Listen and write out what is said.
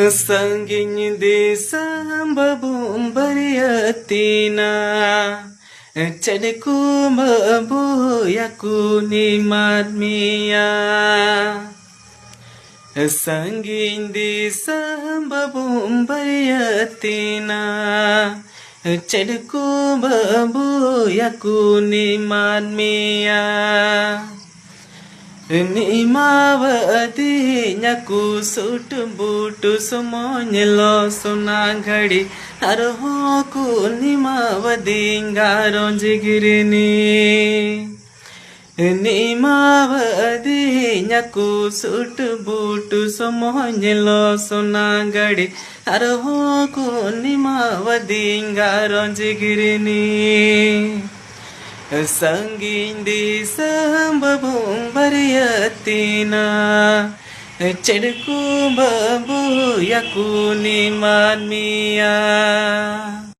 Sangin desa babum bariatina Cediku mabu yaku nikmat mia Sangin desa babum bariatina Cediku mabu yaku nikmat mia Nimawati nyaku sutu butu semuanya lo sunang घड़ी arho ku nimawati ngaron jigirini Nimawati nyaku sutu butu semuanya lo sunang घड़ी arho ku nimawati ngaron jigirini Sangin di sambabum bariatina Cediku babu yaku nikmat mia